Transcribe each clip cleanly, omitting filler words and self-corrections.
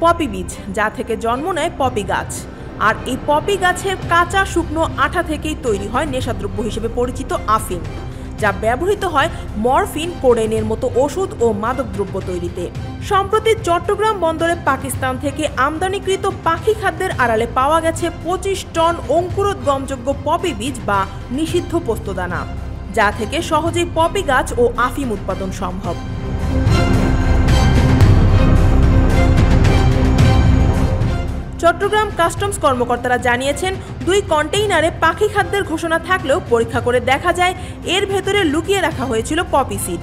Poppy বীজ, যা থেকে জন্ম নেয় পপি গাছ। আর এই পপি গাছের কাঁচা শুকনো আঠা থেকেই তৈরি হয় নেশাদ্রব্য হিসেবে পরিচিত আফিম, যা ব্যবহৃত হয় মরফিন, কোডেইনের মতো ওষুধ ও মাদকদ্রব্য তৈরিতে। সম্প্রতি চট্টগ্রাম বন্দরে পাকিস্তান থেকে আমদানিকৃত পাখি খাদ্যের আড়ালে পাওয়া গেছে 25 টন অঙ্কুরোদ্গমযোগ্য পপি বীজ বা নিষিদ্ধ পোস্তদানা, যা থেকে সহজেই পপি গাছ ও আফিম উৎপাদন সম্ভব। চট্টগ্রাম কাস্টমস কর্মকর্তারা জানিয়েছেন, 2 কন্টেইনারে পাখি খাদ্যের ঘোষণা থাকলেও পরীক্ষা করে দেখা যায় এর ভেতরে লুকিয়ে রাখা হয়েছিল পপি সিড।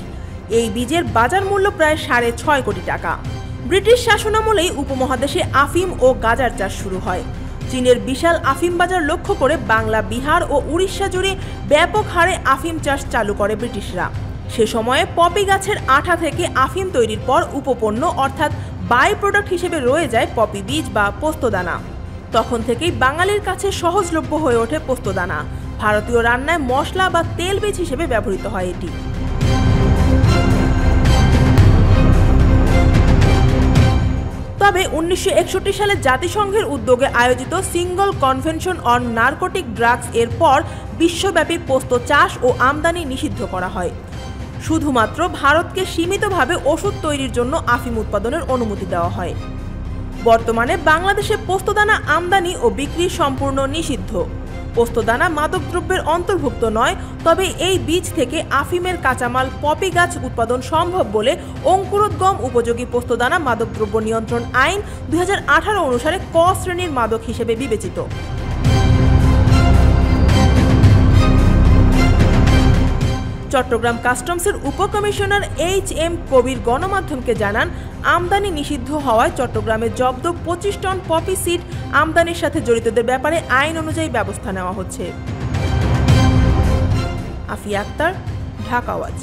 এই বীজের বাজার মূল্য প্রায় 6.5 কোটি টাকা। ব্রিটিশ শাসনামলেই উপমহাদেশে আফিম ও গাঁজার চাষ শুরু হয়। চীনের বিশাল আফিম বাজার লক্ষ্য করে বাংলা, বিহার ও উড়িষ্যা জুড়ে ব্যাপক হারে আফিম চাষ চালু করে ব্রিটিশরা। সে সময়ে পপি গাছের আঠা থেকে আফিম তৈরির পর উপপণ্য অর্থাৎ বাই প্রোডাক্ট হিসেবে রয়ে যায় পপি বীজ বা পোস্তদানা। তখন থেকেই বাঙালির কাছে সহজলভ্য হয়ে ওঠে পোস্তদানা। ভারতীয় রান্নায় মশলা বা তেল বীজ হিসেবে ব্যবহৃত হয় এটি। তবে 1961 সালে জাতিসংঘের উদ্যোগে আয়োজিত single convention on narcotic drugs এর পর বিশ্বব্যাপী পোস্ত চাষ ও আমদানি নিষিদ্ধ করা হয়। শুধুমাত্র ভারতকে সীমিতভাবে ওষুধ তৈরির জন্য আফিম উৎপাদনের অনুমতি দেওয়া হয়। বর্তমানে বাংলাদেশে পোস্তদানা আমদানি ও বিক্রি সম্পূর্ণ নিষিদ্ধ। পোস্তদানা মাদকদ্রব্যের অন্তর্ভুক্ত নয়, তবে এই বীজ থেকে আফিমের কাঁচামাল পপি গাছ উৎপাদন সম্ভব বলে অঙ্কুরোদ্গম উপযোগী পোস্তদানা মাদকদ্রব্য নিয়ন্ত্রণ আইন 2018 অনুসারে ক শ্রেণীর মাদক হিসেবে বিবেচিত। চট্টগ্রাম কাস্টমসের উপকমিশনার HM কবির গণমাধ্যমকে জানান, আমদানি নিষিদ্ধ হওয়ায় চট্টগ্রামে জব্দ 25 টন পপি সিড আমদানির সাথে জড়িতদের ব্যাপারে আইন অনুযায়ী ব্যবস্থা নেওয়া হচ্ছে। আফিয়া আক্তার, ঢাকা ওয়াচ।